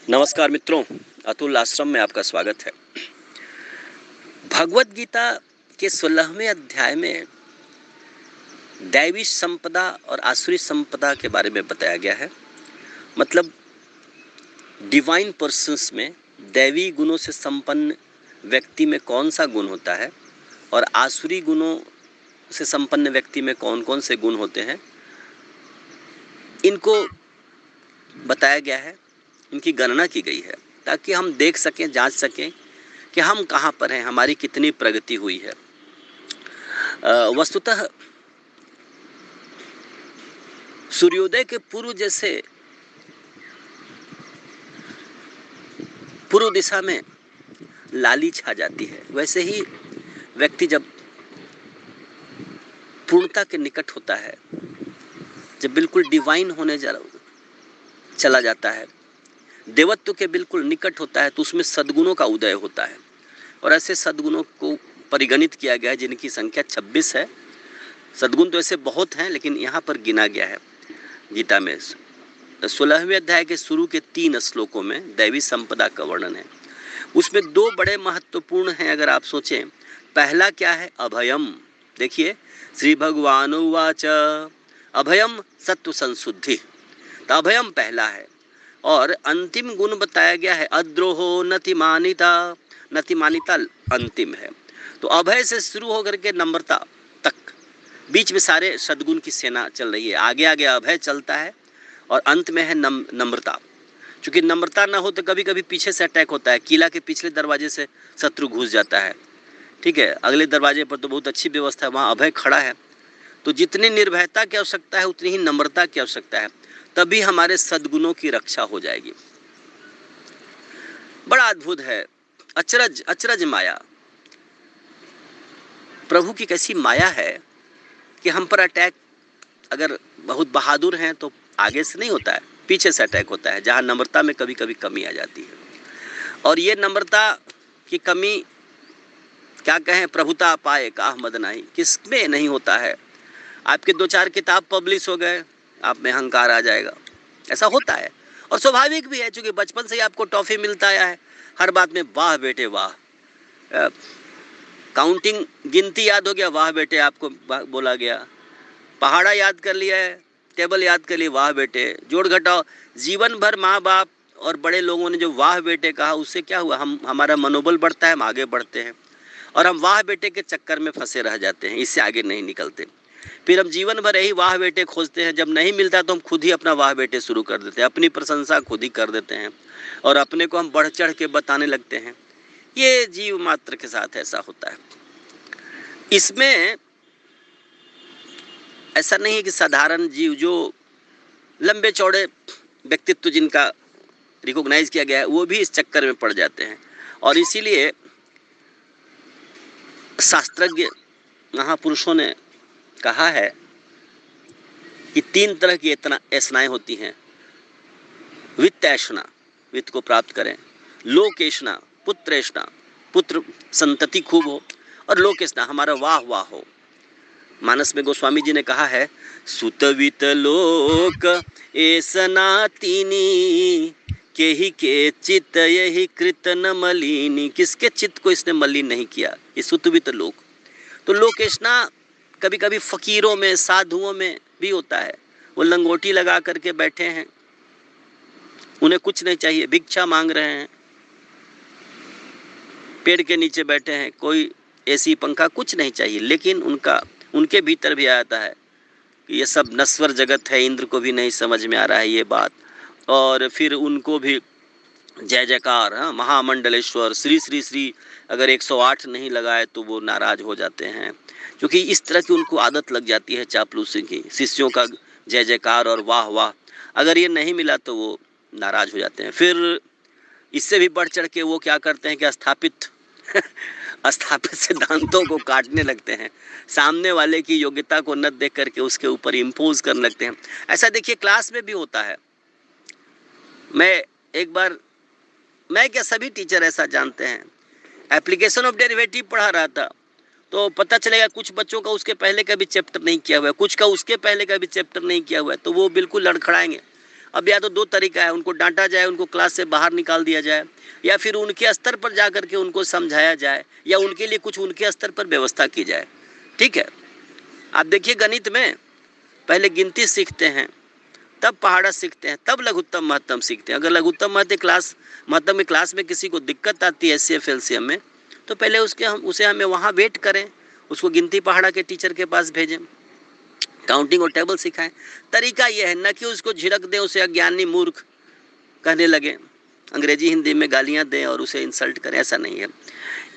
नमस्कार मित्रों, अतुल आश्रम में आपका स्वागत है। भगवत गीता के 16वें अध्याय में दैवी संपदा और आसुरी संपदा के बारे में बताया गया है। मतलब डिवाइन पर्सन्स में दैवी गुणों से संपन्न व्यक्ति में कौन सा गुण होता है और आसुरी गुणों से संपन्न व्यक्ति में कौन कौन से गुण होते हैं, इनको बताया गया है, इनकी गणना की गई है ताकि हम देख सकें, जांच सकें कि हम कहाँ पर हैं, हमारी कितनी प्रगति हुई है। वस्तुतः सूर्योदय के पूर्व जैसे पूर्व दिशा में लाली छा जाती है, वैसे ही व्यक्ति जब पूर्णता के निकट होता है, जब बिल्कुल डिवाइन होने चला जाता है, देवत्व के बिल्कुल निकट होता है, तो उसमें सद्गुणों का उदय होता है। और ऐसे सद्गुणों को परिगणित किया गया है जिनकी संख्या 26 है। सद्गुण तो ऐसे बहुत हैं, लेकिन यहाँ पर गिना गया है गीता में। 16वें अध्याय के शुरू के 3 श्लोकों में दैवी संपदा का वर्णन है। उसमें 2 बड़े महत्वपूर्ण हैं अगर आप सोचें। पहला क्या है? अभयम। देखिए, श्री भगवान उवाच अभयम सत्व संशुद्धि। तो अभयम पहला है। और अंतिम गुण बताया गया है अद्रोहो नतिमानिता। नतिमानिता अंतिम है। तो अभय से शुरू होकर के नम्रता तक, बीच में सारे सद्गुण की सेना चल रही है। आगे आगे अभय चलता है और अंत में है नम्रता। क्योंकि नम्रता ना हो तो कभी कभी पीछे से अटैक होता है। किला के पिछले दरवाजे से शत्रु घुस जाता है, ठीक है, अगले दरवाजे पर तो बहुत अच्छी व्यवस्था है, वहाँ अभय खड़ा है। तो जितनी निर्भयता की आवश्यकता है उतनी ही नम्रता की आवश्यकता है, तभी हमारे सद्गुणों की रक्षा हो जाएगी। बड़ा अद्भुत है। अचरज अचरज माया, प्रभु की कैसी माया है कि हम पर अटैक अगर बहुत बहादुर हैं तो आगे से नहीं होता है, पीछे से अटैक होता है, जहाँ नम्रता में कभी कभी कमी आ जाती है। और ये नम्रता की कमी, क्या कहें, प्रभुता पाए काह मद नहीं, किसमें नहीं होता है। आपके 2-4 किताब पब्लिश हो गए, आप में अहंकार आ जाएगा। ऐसा होता है और स्वाभाविक भी है, क्योंकि बचपन से ही आपको टॉफी मिलता आया है, हर बात में वाह बेटे वाह। काउंटिंग, गिनती याद हो गया, वाह बेटे आपको बोला गया। पहाड़ा याद कर लिया है, टेबल याद कर लिया, वाह बेटे। जोड़ घटाओ, जीवन भर माँ बाप और बड़े लोगों ने जो वाह बेटे कहा, उससे क्या हुआ, हमारा मनोबल बढ़ता है, हम आगे बढ़ते हैं। और हम वाह बेटे के चक्कर में फंसे रह जाते हैं, इससे आगे नहीं निकलते। फिर हम जीवन भर यही वाह बेटे खोजते हैं, जब नहीं मिलता तो हम खुद ही अपना वाह बेटे शुरू कर देते हैं, अपनी प्रशंसा खुद ही कर देते हैं और अपने को हम बढ़ चढ़ के बताने लगते हैं। ये जीव मात्र के साथ ऐसा होता है। इसमें ऐसा नहीं है कि साधारण जीव जो लंबे चौड़े व्यक्तित्व जिनका रिकॉग्नाइज किया गया है, वो भी इस चक्कर में पड़ जाते हैं। और इसीलिए शास्त्रज्ञ महापुरुषों ने कहा है कि 3 तरह की ऐसनाएं होती हैं। वित्त ऐषणा, वित्त को प्राप्त करें। लोकेशना, पुत्रेशना, पुत्र संतति खूब हो। और लोकेशना, हमारा वाह वाह हो। मानस में गोस्वामी जी ने कहा है, सुतवित लोक ऐसना तीनी, के ही के चित्त यही कृत न मलिनी। किसके चित्त को इसने मलिन नहीं किया, ये सुतवित लोक। तो लोकेशना कभी कभी फकीरों में, साधुओं में भी होता है। वो लंगोटी लगा करके बैठे हैं, उन्हें कुछ नहीं चाहिए, भिक्षा मांग रहे हैं, पेड़ के नीचे बैठे हैं, कोई एसी पंखा कुछ नहीं चाहिए, लेकिन उनके भीतर भी आता है कि ये सब नश्वर जगत है, इंद्र को भी नहीं समझ में आ रहा है ये बात। और फिर उनको भी जय जयकार, हाँ, महामंडलेश्वर श्री श्री श्री अगर 108 नहीं लगाए तो वो नाराज हो जाते हैं, क्योंकि इस तरह की उनको आदत लग जाती है चापलूसी की। शिष्यों का जय जयकार और वाह वाह अगर ये नहीं मिला तो वो नाराज हो जाते हैं। फिर इससे भी बढ़ चढ़ के वो क्या करते हैं कि स्थापित सिद्धांतों को काटने लगते हैं, सामने वाले की योग्यता को न देख करके उसके ऊपर इम्पोज करने लगते हैं। ऐसा देखिए क्लास में भी होता है। मैं क्या, सभी टीचर ऐसा जानते हैं। एप्लीकेशन ऑफ डेरिवेटिव पढ़ा रहा था तो पता चलेगा कुछ बच्चों का उसके पहले का भी चैप्टर नहीं किया हुआ है, कुछ का उसके पहले का भी चैप्टर नहीं किया हुआ है, तो वो बिल्कुल लड़खड़ाएंगे। अब या तो दो तरीका है, उनको डांटा जाए, उनको क्लास से बाहर निकाल दिया जाए, या फिर उनके स्तर पर जा करके उनको समझाया जाए, या उनके लिए कुछ उनके स्तर पर व्यवस्था की जाए। ठीक है, आप देखिए गणित में पहले गिनती सीखते हैं, तब पहाड़ा सीखते हैं, तब लघुत्तम महत्तम सीखते हैं। अगर लघुत्तम महत्तम में क्लास में किसी को दिक्कत आती है HCF LCM में, तो पहले उसे हमें वहाँ वेट करें, उसको गिनती पहाड़ा के टीचर के पास भेजें, काउंटिंग और टेबल सिखाएं। तरीका यह है, न कि उसको झिड़क दें, उसे अज्ञानी मूर्ख कहने लगे, अंग्रेजी हिंदी में गालियां दें और उसे इंसल्ट करें, ऐसा नहीं है।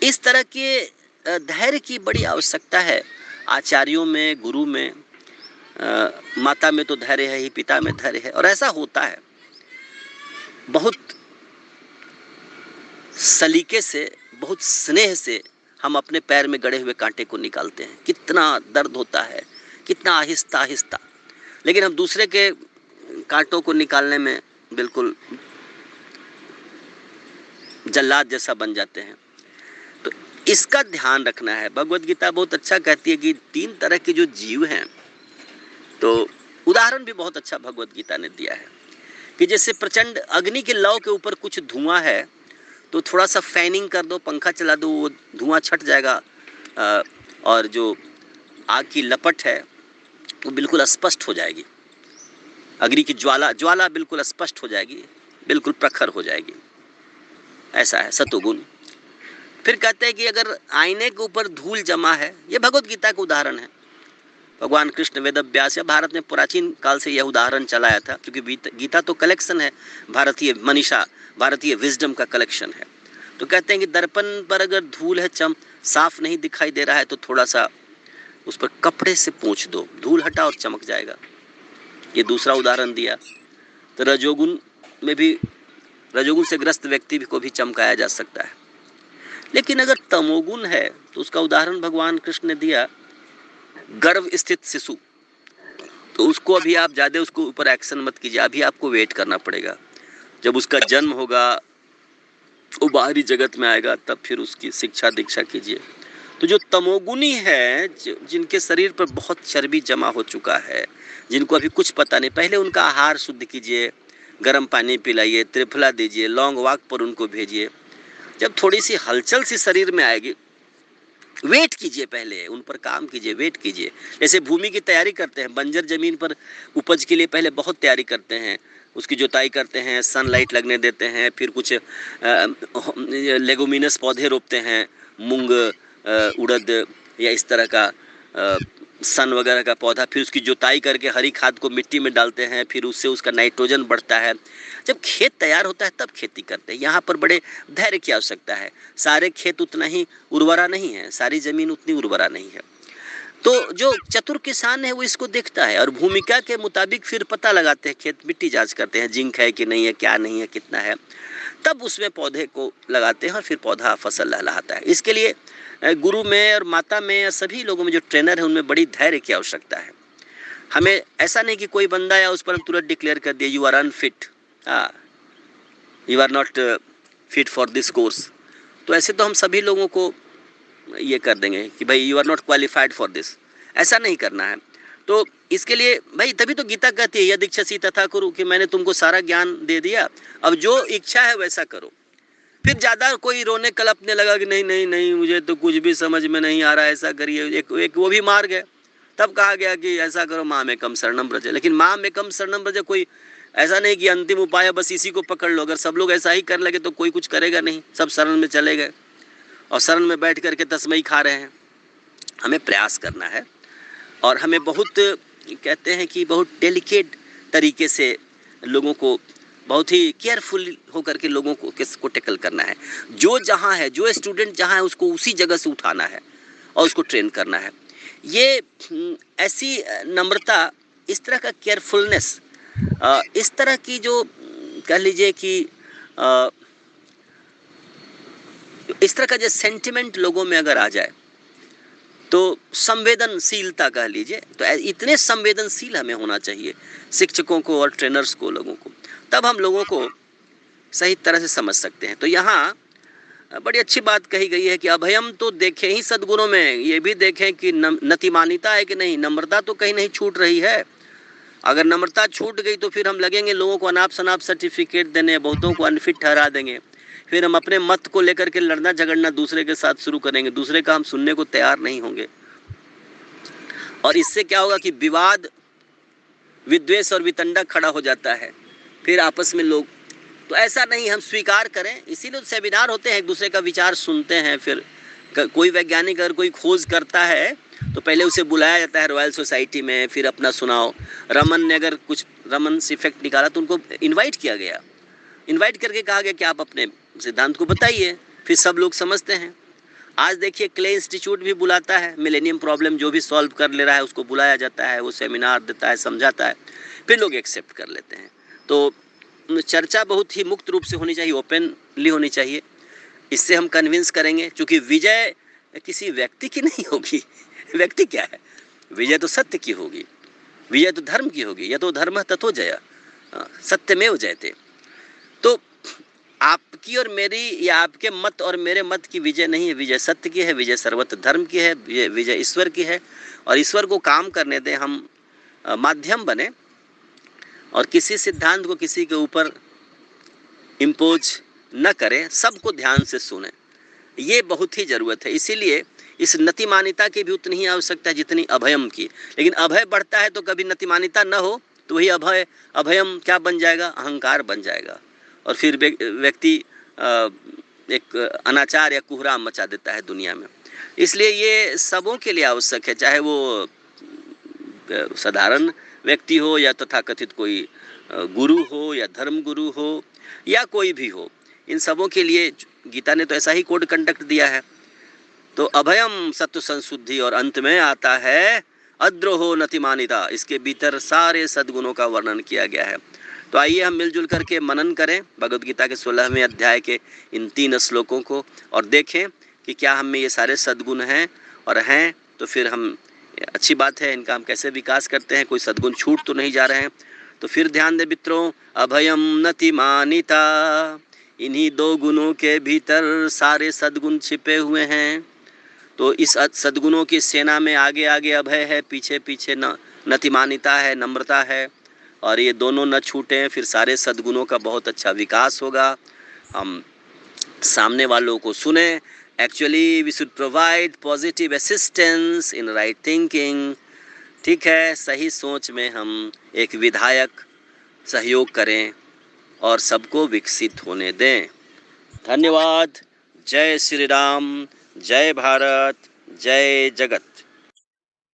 इस तरह के धैर्य की बड़ी आवश्यकता है आचार्यों में, गुरु में, माता में तो धैर्य है ही, पिता में धैर्य है। और ऐसा होता है, बहुत सलीके से, बहुत स्नेह से हम अपने पैर में गड़े हुए कांटे को निकालते हैं। कितना दर्द होता है, कितना आहिस्ता आहिस्ता, लेकिन हम दूसरे के कांटों को निकालने में बिल्कुल जल्लाद जैसा बन जाते हैं। तो इसका ध्यान रखना है। भगवत गीता बहुत अच्छा कहती है कि 3 तरह के जो जीव हैं, तो उदाहरण भी बहुत अच्छा भगवत गीता ने दिया है कि जैसे प्रचंड अग्नि के लौ के ऊपर कुछ धुआं है, तो थोड़ा सा फैनिंग कर दो, पंखा चला दो, वो धुआं छट जाएगा, और जो आग की लपट है वो बिल्कुल स्पष्ट हो जाएगी। अग्नि की ज्वाला बिल्कुल स्पष्ट हो जाएगी, बिल्कुल प्रखर हो जाएगी। ऐसा है सतोगुण। फिर कहते हैं कि अगर आईने के ऊपर धूल जमा है, ये भगवत गीता का उदाहरण है। भगवान कृष्ण वेदव्यास या भारत में प्राचीन काल से यह उदाहरण चलाया था, क्योंकि गीता तो कलेक्शन है, भारतीय मनीषा, भारतीय विजडम का कलेक्शन है। तो कहते हैं कि दर्पण पर अगर धूल है, साफ नहीं दिखाई दे रहा है, तो थोड़ा सा उस पर कपड़े से पोंछ दो, धूल हटा और चमक जाएगा। ये दूसरा उदाहरण दिया। तो रजोगुण में भी, रजोगुण से ग्रस्त व्यक्ति को भी चमकाया जा सकता है। लेकिन अगर तमोगुण है, तो उसका उदाहरण भगवान कृष्ण ने दिया, गर्भ स्थित शिशु। तो उसको अभी आप ज़्यादा उसको ऊपर एक्शन मत कीजिए, अभी आपको वेट करना पड़ेगा। जब उसका जन्म होगा, वो बाहरी जगत में आएगा, तब फिर उसकी शिक्षा दीक्षा कीजिए। तो जो तमोगुणी है, जिनके शरीर पर बहुत चर्बी जमा हो चुका है, जिनको अभी कुछ पता नहीं, पहले उनका आहार शुद्ध कीजिए, गर्म पानी पिलाइए, त्रिफला दीजिए, लॉन्ग वॉक पर उनको भेजिए। जब थोड़ी सी हलचल सी शरीर में आएगी, वेट कीजिए, पहले उन पर काम कीजिए, वेट कीजिए। जैसे भूमि की तैयारी करते हैं, बंजर जमीन पर उपज के लिए पहले बहुत तैयारी करते हैं, उसकी जुताई करते हैं, सनलाइट लगने देते हैं, फिर कुछ लेगुमिनस पौधे रोपते हैं, मूंग, उड़द या इस तरह का सन वगैरह का पौधा, फिर उसकी जुताई करके हरी खाद को मिट्टी में डालते हैं, फिर उससे उसका नाइट्रोजन बढ़ता है। जब खेत तैयार होता है तब खेती करते हैं। यहाँ पर बड़े धैर्य की आवश्यकता है। सारे खेत उतना ही उर्वरा नहीं है, सारी जमीन उतनी उर्वरा नहीं है। तो जो चतुर किसान है वो इसको देखता है और भूमिका के मुताबिक फिर पता लगाते हैं, खेत मिट्टी जांच करते हैं, जिंक है कि नहीं है, क्या नहीं है, कितना है, तब उसमें पौधे को लगाते हैं और फिर पौधा फसल लहलहाता है। इसके लिए गुरु में और माता में या सभी लोगों में जो ट्रेनर है, उनमें बड़ी धैर्य की आवश्यकता है। हमें ऐसा नहीं कि कोई बंदा या उस पर हम तुरंत डिक्लेयर कर दिए you are unfit, you are not fit for this course. तो ऐसे तो हम सभी लोगों को ये कर देंगे कि भाई you are not qualified for this, ऐसा नहीं करना है। तो इसके लिए भाई तभी तो गीता कहती है यद इच्छसि तथा कुरु, कि मैंने तुमको सारा ज्ञान दे दिया, अब जो इच्छा है वैसा करो। फिर ज़्यादा कोई रोने कलपने लगा कि नहीं नहीं नहीं मुझे तो कुछ भी समझ में नहीं आ रहा, ऐसा करिए, एक वो भी मार्ग है। तब कहा गया कि ऐसा करो, माँ में कम शरणम ब्रज। लेकिन माँ में कम शरणम ब्रज कोई ऐसा नहीं कि अंतिम उपाय है बस इसी को पकड़ लो। अगर सब लोग ऐसा ही करने लगे तो कोई कुछ करेगा नहीं, सब शरण में चले गए और शरण में बैठ करके तस्मई खा रहे हैं। हमें प्रयास करना है और हमें बहुत कहते हैं कि बहुत डेलिकेट तरीके से लोगों को, बहुत ही केयरफुल होकर के लोगों को किसको टैकल करना है। जो जहाँ है, जो स्टूडेंट जहाँ है, उसको उसी जगह से उठाना है और उसको ट्रेन करना है। ये ऐसी नम्रता, इस तरह का केयरफुलनेस, इस तरह की जो कह लीजिए कि इस तरह का जो सेंटिमेंट लोगों में अगर आ जाए, तो संवेदनशीलता कह लीजिए, तो इतने संवेदनशील हमें होना चाहिए, शिक्षकों को और ट्रेनर्स को, लोगों को, तब हम लोगों को सही तरह से समझ सकते हैं। तो यहाँ बड़ी अच्छी बात कही गई है कि अभयम तो देखें ही सद्गुणों में, ये भी देखें कि नतिमानिता है कि नहीं, नम्रता तो कहीं नहीं छूट रही है। अगर नम्रता छूट गई तो फिर हम लगेंगे लोगों को अनाप शनाप सर्टिफिकेट देने, बहुतों को अनफिट ठहरा देंगे। फिर हम अपने मत को लेकर के लड़ना झगड़ना दूसरे के साथ शुरू करेंगे, दूसरे का हम सुनने को तैयार नहीं होंगे। और इससे क्या होगा कि विवाद, विद्वेष और वितंडा खड़ा हो जाता है। फिर आपस में लोग, तो ऐसा नहीं, हम स्वीकार करें। इसीलिए तो सेमिनार होते हैं, एक दूसरे का विचार सुनते हैं। फिर कोई वैज्ञानिक अगर कोई खोज करता है तो पहले उसे बुलाया जाता है रॉयल सोसाइटी में, फिर अपना सुनाओ। रमन ने अगर कुछ रमन्स इफेक्ट निकाला तो उनको इनवाइट किया गया, इनवाइट करके कहा गया कि आप अपने सिद्धांत को बताइए, फिर सब लोग समझते हैं। आज देखिए क्ले इंस्टीट्यूट भी बुलाता है, मिलेनियम प्रॉब्लम जो भी सॉल्व कर ले रहा है उसको बुलाया जाता है, वो सेमिनार देता है, समझाता है, फिर लोग एक्सेप्ट कर लेते हैं। तो चर्चा बहुत ही मुक्त रूप से होनी चाहिए, ओपनली होनी चाहिए। इससे हम कन्विंस करेंगे, क्योंकि विजय किसी व्यक्ति की नहीं होगी। व्यक्ति क्या है, विजय तो सत्य की होगी, विजय तो धर्म की होगी। यतो धर्मः ततो जयः, सत्यमेव जयते। तो आपकी और मेरी या आपके मत और मेरे मत की विजय नहीं है, विजय सत्य की है, विजय सर्वत्र धर्म की है, विजय ईश्वर की है। और ईश्वर को काम करने दें, हम माध्यम बने और किसी सिद्धांत को किसी के ऊपर इम्पोज न करें, सबको ध्यान से सुने, ये बहुत ही ज़रूरत है। इसीलिए इस नतिमानिता की भी उतनी ही आवश्यकता है जितनी अभयम की। लेकिन अभय बढ़ता है तो कभी नतिमानिता न हो तो वही अभयम क्या बन जाएगा, अहंकार बन जाएगा। और फिर व्यक्ति एक अनाचार या कुहराम मचा देता है दुनिया में। इसलिए ये सबों के लिए आवश्यक है, चाहे वो साधारण व्यक्ति हो या तथाकथित कोई गुरु हो या धर्म गुरु हो या कोई भी हो, इन सबों के लिए गीता ने तो ऐसा ही कोड कंडक्ट दिया है। तो अभयम सत्व संशुद्धि, और अंत में आता है अद्रोहो नतिमानिता। इसके भीतर सारे सद्गुणों का वर्णन किया गया है। तो आइए हम मिलजुल करके मनन करें भगवद गीता के 16वें अध्याय के इन 3 श्लोकों को और देखें कि क्या हम में ये सारे सद्गुण हैं, और हैं तो फिर हम, अच्छी बात है, इनका हम कैसे विकास करते हैं, कोई सद्गुण छूट तो नहीं जा रहे हैं। तो फिर ध्यान दे मित्रों, अभयम नतिमानिता, इन्हीं 2 गुणों के भीतर सारे सद्गुण छिपे हुए हैं। तो इस सद्गुणों की सेना में आगे आगे अभय है, पीछे पीछे नतिमानिता है, नम्रता है, और ये दोनों न छूटें, फिर सारे सद्गुणों का बहुत अच्छा विकास होगा। हम सामने वालों को सुने। Actually we should provide positive assistance in right thinking. ठीक है, सही सोच में हम एक विधायक सहयोग करें और सबको विकसित होने दें। धन्यवाद। जय श्री राम, जय भारत, जय जगत।